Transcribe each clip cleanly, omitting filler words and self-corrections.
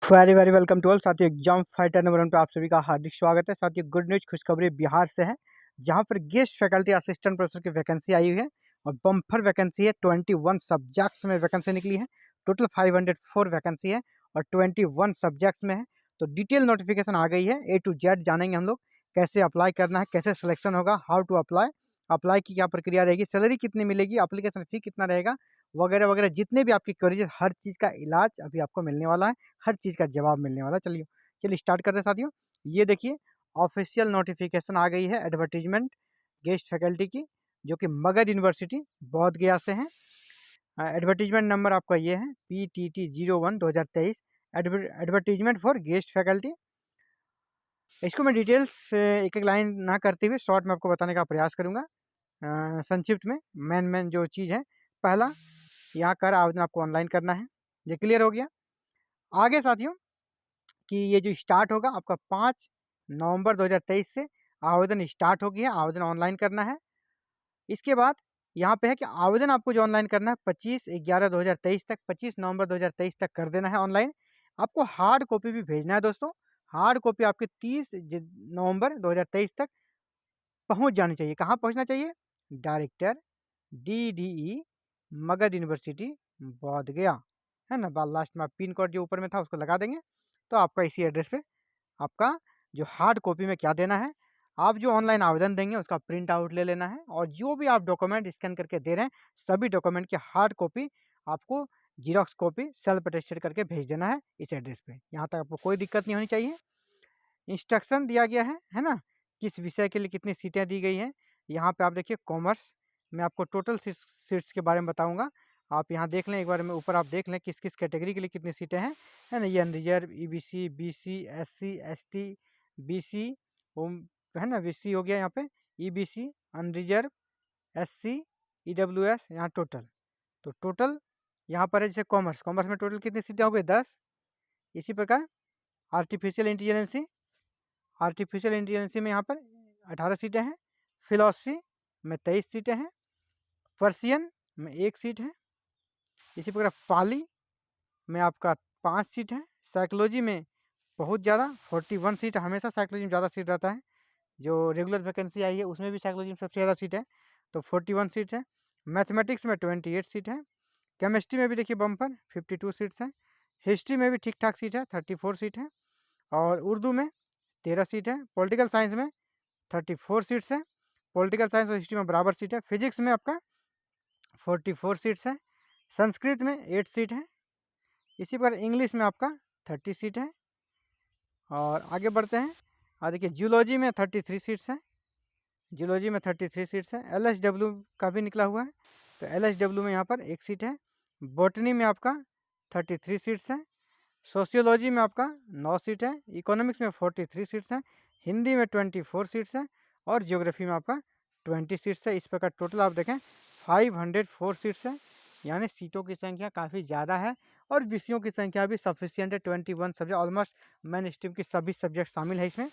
Very very welcome to all साथियों। Exam fighter number 1 पे आप सभी का हार्दिक स्वागत है। साथियों, गुड न्यूज, खुशखबरी बिहार से है, जहां पर गेस्ट फैकल्टी असिस्टेंट प्रोफेसर की वैकेंसी आई हुई है और बम्पर वैकेंसी है। 21 सब्जेक्ट्स में वैकेंसी निकली है। टोटल 504 वैकेंसी है और 21 सब्जेक्ट्स में है। तो डिटेल नोटिफिकेशन आ गई है, A to Z जानेंगे हम लोग। कैसे अप्लाई करना है, कैसे सिलेक्शन होगा, हाउ टू अप्लाई, अप्लाई की क्या प्रक्रिया रहेगी, सैलरी कितनी मिलेगी, एप्लीकेशन फी कितना रहेगा, वगैरह वगैरह। जितने भी आपकी क्वेरीज है, हर चीज़ का इलाज अभी आपको मिलने वाला है, हर चीज़ का जवाब मिलने वाला है। चलिए चलिए स्टार्ट करते हैं साथियों। ये देखिए, ऑफिशियल नोटिफिकेशन आ गई है एडवर्टीजमेंट गेस्ट फैकल्टी की, जो कि मगध यूनिवर्सिटी बोध गया से है। एडवर्टीजमेंट नंबर आपका ये है PTT01/2023। Advertisement for guest faculty. इसको मैं डिटेल्स एक एक लाइन ना करते हुए शॉर्ट में आपको बताने का प्रयास करूंगा। संक्षिप्त में मेन जो चीज़ है, पहला, यहाँ कर आवेदन आपको ऑनलाइन करना है। ये क्लियर हो गया। आगे साथियों, कि ये जो स्टार्ट होगा आपका 5 नवंबर 2023 से आवेदन स्टार्ट हो गया है। आवेदन ऑनलाइन करना है। इसके बाद यहाँ पे है कि आवेदन आपको जो ऑनलाइन करना है 25/11/2023 तक, 25 नवंबर 2023 तक कर देना है ऑनलाइन। आपको हार्ड कॉपी भी भेजना है दोस्तों। हार्ड कॉपी आपकी 30 नवंबर 2023 तक पहुँच जानी चाहिए। कहाँ पहुँचना चाहिए? डायरेक्टर DDE मगध यूनिवर्सिटी बोध गया, है ना। लास्ट में आप पिन कोड जो ऊपर में था उसको लगा देंगे, तो आपका इसी एड्रेस पे आपका जो हार्ड कॉपी में क्या देना है, आप जो ऑनलाइन आवेदन देंगे उसका प्रिंट आउट ले लेना है, और जो भी आप डॉक्यूमेंट स्कैन करके दे रहे हैं, सभी डॉक्यूमेंट की हार्ड कॉपी आपको जीरोक्स कॉपी सेल्फ अटेस्टेड करके भेज देना है इस एड्रेस पे। यहाँ तक आपको कोई दिक्कत नहीं होनी चाहिए। इंस्ट्रक्शन दिया गया है ना, किस विषय के लिए कितनी सीटें दी गई हैं। यहाँ पे आप देखिए कॉमर्स, मैं आपको टोटल सीट्स के बारे में बताऊंगा। आप यहाँ देख लें एक बार में, ऊपर आप देख लें किस किस कैटेगरी के लिए कितनी सीटें हैं, है ना। ये unreserved, EBC, BC, SC, ST, BC, है ना, BC हो गया यहाँ पे, EBC, अनरिजर्व, SC, EWS, यहाँ टोटल। तो टोटल यहाँ पर है, जैसे कॉमर्स, कॉमर्स में टोटल कितनी सीटें हो गई? 10। इसी प्रकार आर्टिफिशियल इंटेलिजेंसी, आर्टिफिशियल इंटेलिजेंसी में यहाँ पर 18 सीटें हैं। फिलॉसफी में 23 सीटें हैं। पर्सियन में 1 सीट है। इसी प्रकार पाली में आपका 5 सीट है। साइकोलॉजी में बहुत ज़्यादा 41 सीट, हमेशा साइकोलॉजी में ज़्यादा सीट रहता है। जो रेगुलर वैकेंसी आई है उसमें भी साइकोलॉजी में सबसे ज़्यादा सीट है, तो 41 सीट है। मैथमेटिक्स में 28 सीट है। केमिस्ट्री में भी देखिए बम्पर 52 सीट्स हैं। हिस्ट्री में भी ठीक ठाक सीट है, 34 सीट है। और उर्दू में 13 सीट है। पॉलिटिकल साइंस में 34 सीट्स है। पॉलिटिकल साइंस और हिस्ट्री में बराबर सीट है। फिजिक्स में आपका 44 सीट्स है। संस्कृत में 8 सीट है। इसी प्रकार इंग्लिश में आपका 30 सीट है। और आगे बढ़ते हैं, और देखिए जूलॉजी में 33 सीट्स हैं। जूलॉजी में 33 सीट्स हैं। LSW का भी निकला हुआ है, तो LSW में यहाँ पर 1 सीट है। बॉटनी में आपका 33 सीट्स हैं। सोशियोलॉजी में आपका 9 सीट है। इकोनॉमिक्स में 43 सीट्स हैं। हिंदी में 24 सीट्स हैं। और ज्योग्राफी में आपका 20 सीट्स है। इस प्रकार टोटल आप देखें 504 सीट्स है, यानी सीटों की संख्या काफ़ी ज़्यादा है और विषयों की संख्या भी सफिशियंट है। 21 सब्जेक्ट, ऑलमोस्ट मेन स्ट्रीम की सभी सब्जेक्ट शामिल है इसमें।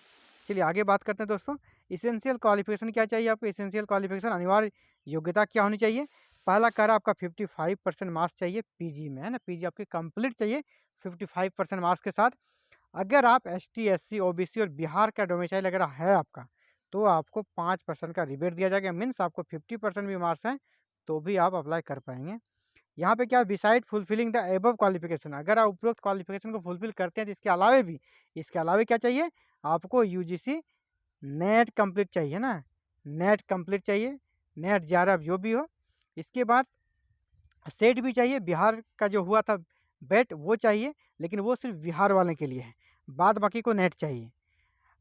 चलिए आगे बात करते हैं दोस्तों। इसेंशियल क्वालिफिकेशन क्या चाहिए आपको? इसेंशियल क्वालिफिकेशन, अनिवार्य योग्यता क्या होनी चाहिए? पहला कार्य आपका 55% मार्क्स चाहिए PG में, है ना। PG आपकी कंप्लीट चाहिए 55% मार्क्स के साथ। अगर आप ST, SC, OBC और बिहार का डोमिसाइल अगर है आपका, तो आपको 5% का रिबेट दिया जाएगा। मीन्स आपको 50% भी मार्क्स हैं तो भी आप अप्लाई कर पाएंगे। यहाँ पे क्या, beside fulfilling the above qualification, अगर आप उपरोक्त क्वालिफिकेशन को फुलफिल करते हैं तो इसके अलावे क्या चाहिए आपको? UGC नेट कंप्लीट चाहिए ना, नेट कंप्लीट चाहिए, नेट JRF जो भी हो। इसके बाद सेट भी चाहिए, बिहार का जो हुआ था बेट वो चाहिए, लेकिन वो सिर्फ बिहार वाले के लिए है, बाद बाकी को नेट चाहिए।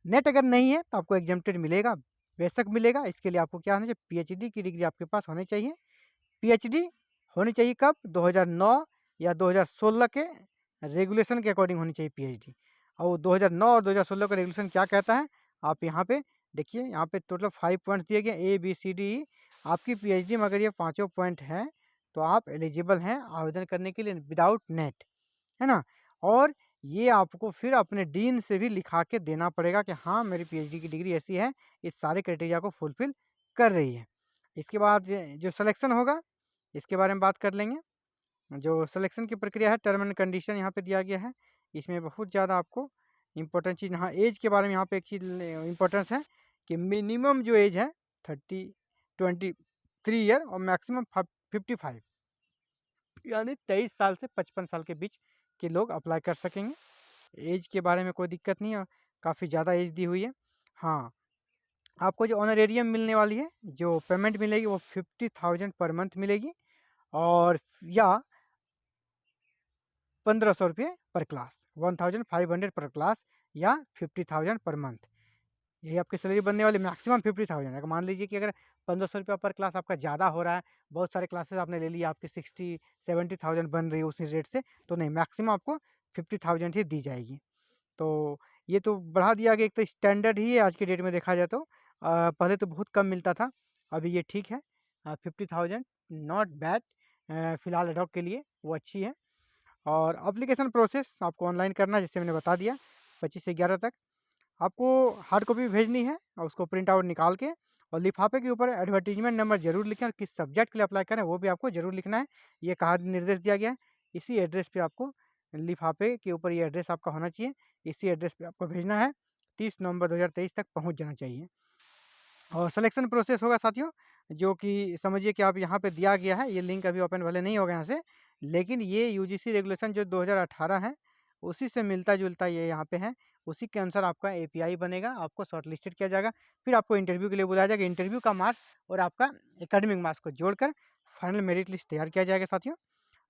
नेट अगर नहीं है तो आपको एग्जेम्प्टेड मिलेगा, बेशक मिलेगा। इसके लिए आपको क्या होना चाहिए? PhD की डिग्री आपके पास होनी चाहिए। PhD होनी चाहिए कब? 2009 या 2016 के रेगुलेशन के अकॉर्डिंग होनी चाहिए PhD। और 2009 और 2016 का रेगुलेशन क्या कहता है, आप यहाँ पे देखिए। यहाँ पे टोटल 5 पॉइंट्स दिए गए, ABCDE। आपकी PhD में अगर ये पाँचों पॉइंट हैं तो आप एलिजिबल हैं आवेदन करने के लिए विदाउट नेट, है ना। और ये आपको फिर अपने डीन से भी लिखा के देना पड़ेगा कि हाँ मेरी PhD की डिग्री ऐसी है, इस सारे क्राइटेरिया को फुलफिल कर रही है। इसके बाद जो सिलेक्शन होगा इसके बारे में बात कर लेंगे। जो सिलेक्शन की प्रक्रिया है, टर्म एंड कंडीशन यहाँ पे दिया गया है। इसमें बहुत ज़्यादा आपको इम्पोर्टेंट चीज़, हाँ एज के बारे में यहाँ पे एक चीज़ इम्पोर्टेंस है कि मिनिमम जो एज है 23 ईयर और मैक्सिमम 55, यानी 23 साल से 55 साल के बीच के लोग अप्लाई कर सकेंगे। एज के बारे में कोई दिक्कत नहीं है, काफ़ी ज़्यादा एज दी हुई है। हाँ, आपको जो ऑनरेरियम मिलने वाली है, जो पेमेंट मिलेगी वो 50,000 पर मंथ मिलेगी, और या 1500 रुपये पर क्लास, 1500 पर क्लास या 50,000 पर मंथ, यही आपकी सैलरी बनने वाली। मैक्सिमम 50,000, अगर मान लीजिए कि अगर 1500 रुपया पर क्लास आपका ज़्यादा हो रहा है, बहुत सारे क्लासेस आपने ले लिया, आपकी 60-70,000 बन रही है उसी रेट से, तो नहीं, मैक्सिमम आपको 50,000 ही दी जाएगी। तो ये तो बढ़ा दिया गया, एक तो स्टैंडर्ड ही है आज के डेट में देखा जाए तो। पहले तो बहुत कम मिलता था, अभी ये ठीक है। 50,000 नॉट बैड, फ़िलहाल एडॉक के लिए वो अच्छी है। और एप्लीकेशन प्रोसेस आपको ऑनलाइन करना है, जैसे मैंने बता दिया 25 से 11 तक। आपको हार्ड कॉपी भेजनी है और उसको प्रिंट आउट निकाल के, और लिफाफे के ऊपर एडवर्टीजमेंट नंबर जरूर लिखें, और किस सब्जेक्ट के लिए अप्लाई करें वो भी आपको जरूर लिखना है। ये कहा निर्देश दिया गया है, इसी एड्रेस पे आपको, लिफाफे के ऊपर ये एड्रेस आपका होना चाहिए, इसी एड्रेस पे आपको भेजना है। 30 नवंबर 2023 तक पहुंच जाना चाहिए। और सिलेक्शन प्रोसेस होगा साथियों, जो कि समझिए कि आप यहाँ पे दिया गया है, ये लिंक अभी ओपन भले नहीं होगा यहाँ से, लेकिन ये यूजीसी रेगुलेशन जो 2018 है, उसी से मिलता-जुलता ये यहाँ पे है। उसी के अनुसार आपका एपीआई बनेगा, आपको शॉर्टलिस्टेड किया जाएगा, फिर आपको इंटरव्यू के लिए बुलाया जाएगा। इंटरव्यू का मार्क्स और आपका एकेडमिक मार्क्स को जोड़कर फाइनल मेरिट लिस्ट तैयार किया जाएगा साथियों।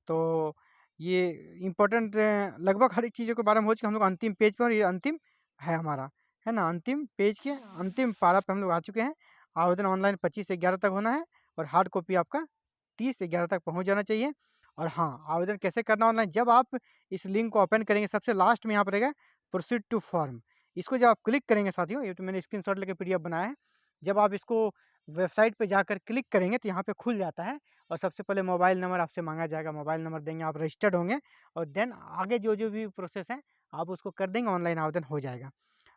तो ये इम्पोर्टेंट लगभग हर एक चीज़ों के बारे में हो चुका, हम लोग अंतिम पेज पर, ये अंतिम है हमारा, है ना, अंतिम पेज के अंतिम पारा पे हम लोग आ चुके हैं। आवेदन ऑनलाइन 25 से 11 तक होना है, और हार्ड कॉपी आपका 30 से 11 तक पहुंच जाना चाहिए। और हाँ, आवेदन कैसे करना ऑनलाइन, जब आप इस लिंक को ओपन करेंगे, सबसे लास्ट में यहाँ पर रहेगा प्रोसीड टू फॉर्म, इसको जब आप क्लिक करेंगे साथियों, ये तो मैंने स्क्रीनशॉट लेके पीडीएफ बनाया है, जब आप इसको वेबसाइट पे जाकर क्लिक करेंगे तो यहाँ पे खुल जाता है, और सबसे पहले मोबाइल नंबर आपसे मांगा जाएगा, मोबाइल नंबर देंगे, आप रजिस्टर्ड होंगे, और देन आगे जो जो भी प्रोसेस है आप उसको कर देंगे, ऑनलाइन आवेदन हो जाएगा।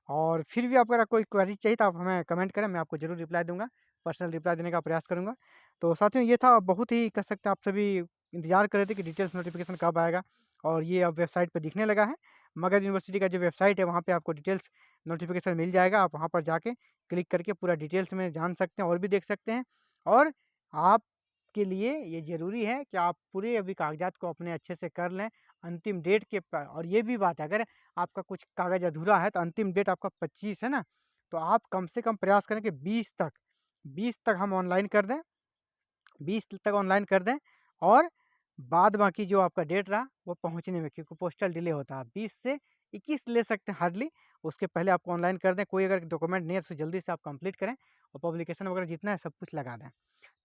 और फिर भी आपको अगर कोई क्वेरी चाहिए तो आप हमें कमेंट करें, मैं आपको ज़रूर रिप्लाई दूंगा, पर्सनल रिप्लाई देने का प्रयास करूंगा। तो साथियों ये था, बहुत ही कह सकते हैं आप सभी इंतजार कर रहे थे कि डिटेल्स नोटिफिकेशन कब आएगा, और ये अब वेबसाइट पर दिखने लगा है। मगध यूनिवर्सिटी का जो वेबसाइट है वहाँ पे आपको डिटेल्स नोटिफिकेशन मिल जाएगा, आप वहाँ पर जाके क्लिक करके पूरा डिटेल्स में जान सकते हैं और भी देख सकते हैं। और आपके लिए ये ज़रूरी है कि आप पूरे अभी कागजात को अपने अच्छे से कर लें अंतिम डेट के और ये भी बात है, अगर आपका कुछ कागज़ अधूरा है तो अंतिम डेट आपका 25 है ना, तो आप कम से कम प्रयास करें कि 20 तक हम ऑनलाइन कर दें, 20 तक ऑनलाइन कर दें, और बाद बाकी जो आपका डेट रहा वो पहुंचने में, क्योंकि पोस्टल डिले होता है, 20 से 21 ले सकते हैं हार्डली, उसके पहले आपको ऑनलाइन कर दें। कोई अगर डॉक्यूमेंट नहीं है तो जल्दी से आप कंप्लीट करें, और पब्लिकेशन वगैरह जितना है सब कुछ लगा दें।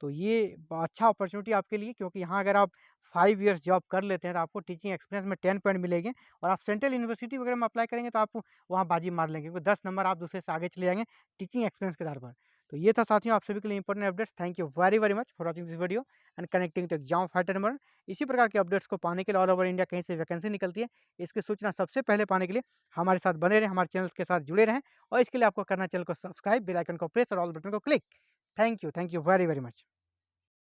तो ये अच्छा अपॉर्चुनिटी आपके लिए, क्योंकि यहाँ अगर आप 5 इयर्स जॉब कर लेते हैं तो आपको टीचिंग एक्सपीरियंस में 10 पॉइंट मिलेंगे, और आप सेंट्रल यूनिवर्सिटी वगैरह में अप्लाई करेंगे तो आप वहाँ बाजी मार लेंगे, क्योंकि 10 नंबर आप दूसरे से आगे चले जाएंगे टीचिंग एक्सपीरियंस के आधार पर। तो ये था साथियों आप सभी के लिए important updates. Thank you very very much for watching this video and connecting to exam fighter number. इसी प्रकार के अपडेट्स को पाने के लिए ऑल ओवर इंडिया कहीं से वैकेंसी निकलती है, इसकी सूचना सबसे पहले पाने के लिए हमारे साथ बने रहें, हमारे चैनल के साथ जुड़े रहें, और इसके लिए आपको करना चैनल को सब्सक्राइब, बेल आइकन को प्रेस और ऑल बटन को click. Thank you very very much.